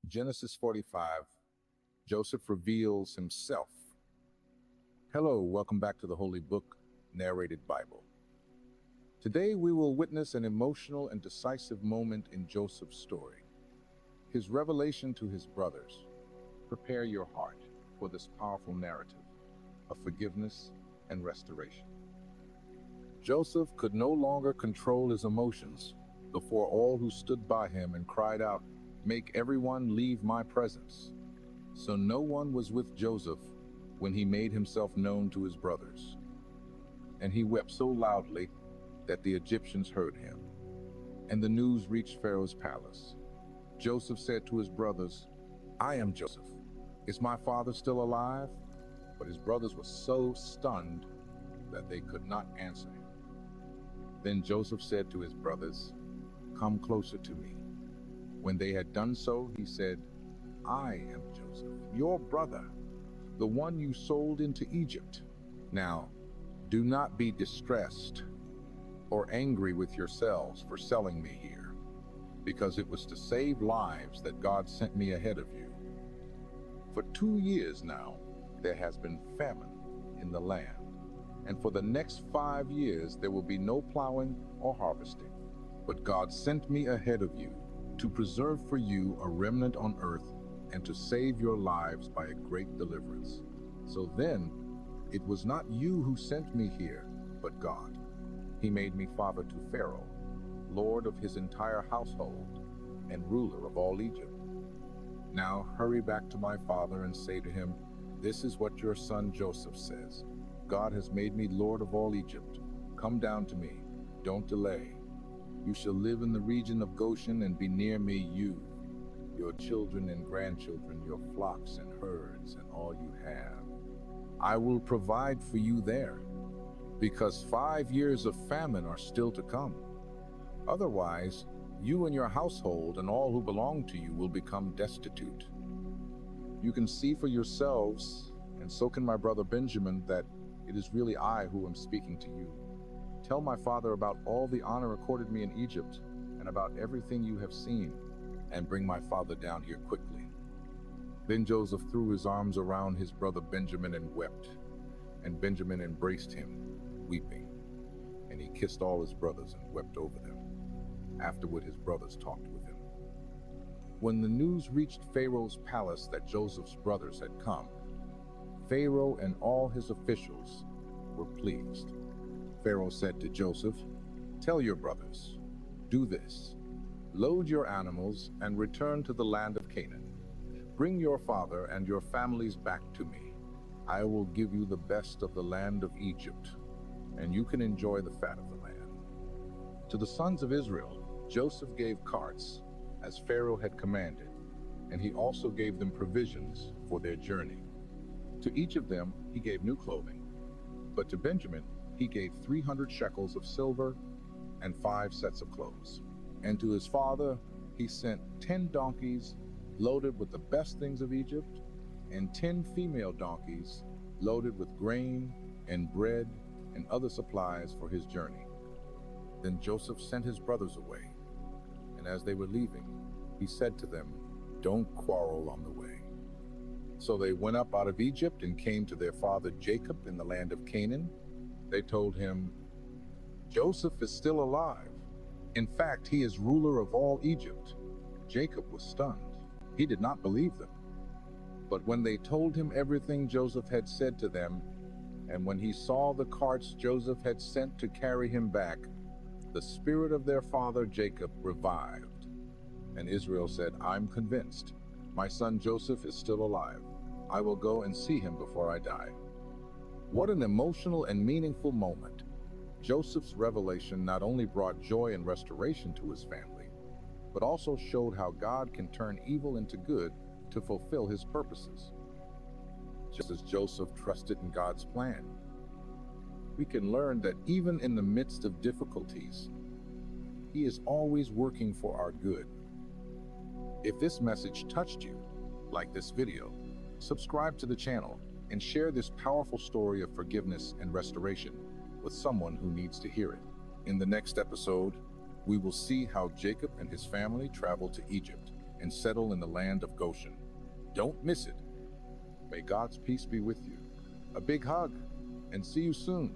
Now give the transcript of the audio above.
Genesis 45, Joseph reveals himself. Hello, welcome back to the Holy Book, Narrated Bible. Today we will witness an emotional and decisive moment in Joseph's story. His revelation to his brothers. Prepare your heart for this powerful narrative of forgiveness and restoration. Joseph could no longer control his emotions before all who stood by him and cried out, "Make everyone leave my presence." So no one was with Joseph when he made himself known to his brothers. And he wept so loudly that the Egyptians heard him. And the news reached Pharaoh's palace. Joseph said to his brothers, "I am Joseph. Is my father still alive?" But his brothers were so stunned that they could not answer him. Then Joseph said to his brothers, "Come closer to me." When they had done so, he said, "I am Joseph, your brother, the one you sold into Egypt. Now, do not be distressed or angry with yourselves for selling me here, because it was to save lives that God sent me ahead of you. For 2 years now, there has been famine in the land, and for the next 5 years there will be no plowing or harvesting. But God sent me ahead of you to preserve for you a remnant on earth and to save your lives by a great deliverance. So then, it was not you who sent me here, but God. He made me father to Pharaoh, lord of his entire household, and ruler of all Egypt. Now hurry back to my father and say to him, 'This is what your son Joseph says. God has made me lord of all Egypt. Come down to me. Don't delay. You shall live in the region of Goshen and be near me, you, your children and grandchildren, your flocks and herds, and all you have. I will provide for you there, because 5 years of famine are still to come. Otherwise, you and your household and all who belong to you will become destitute. You can see for yourselves, and so can my brother Benjamin, that it is really I who am speaking to you. Tell my father about all the honor accorded me in Egypt, and about everything you have seen, and bring my father down here quickly." Then Joseph threw his arms around his brother Benjamin and wept, and Benjamin embraced him, weeping, and he kissed all his brothers and wept over them. Afterward his brothers talked with him. When the news reached Pharaoh's palace that Joseph's brothers had come, Pharaoh and all his officials were pleased. Pharaoh said to Joseph, "Tell your brothers, do this. Load your animals and return to the land of Canaan. Bring your father and your families back to me. I will give you the best of the land of Egypt, and you can enjoy the fat of the land." To the sons of Israel, Joseph gave carts, as Pharaoh had commanded, and he also gave them provisions for their journey. To each of them he gave new clothing, but to Benjamin he gave 300 shekels of silver and 5 sets of clothes. And to his father he sent 10 donkeys loaded with the best things of Egypt, and 10 female donkeys loaded with grain and bread and other supplies for his journey. Then Joseph sent his brothers away, and as they were leaving, he said to them, "Don't quarrel on the way." So they went up out of Egypt and came to their father Jacob in the land of Canaan. They told him, "Joseph is still alive. In fact, he is ruler of all Egypt." Jacob was stunned. He did not believe them. But when they told him everything Joseph had said to them, and when he saw the carts Joseph had sent to carry him back, the spirit of their father Jacob revived. And Israel said, "I'm convinced. My son Joseph is still alive. I will go and see him before I die." What an emotional and meaningful moment. Joseph's revelation not only brought joy and restoration to his family, but also showed how God can turn evil into good to fulfill his purposes. Just as Joseph trusted in God's plan, we can learn that even in the midst of difficulties, he is always working for our good. If this message touched you, like this video, subscribe to the channel, and share this powerful story of forgiveness and restoration with someone who needs to hear it. In the next episode, we will see how Jacob and his family traveled to Egypt and settle in the land of Goshen. Don't miss it. May God's peace be with you. A big hug, and see you soon.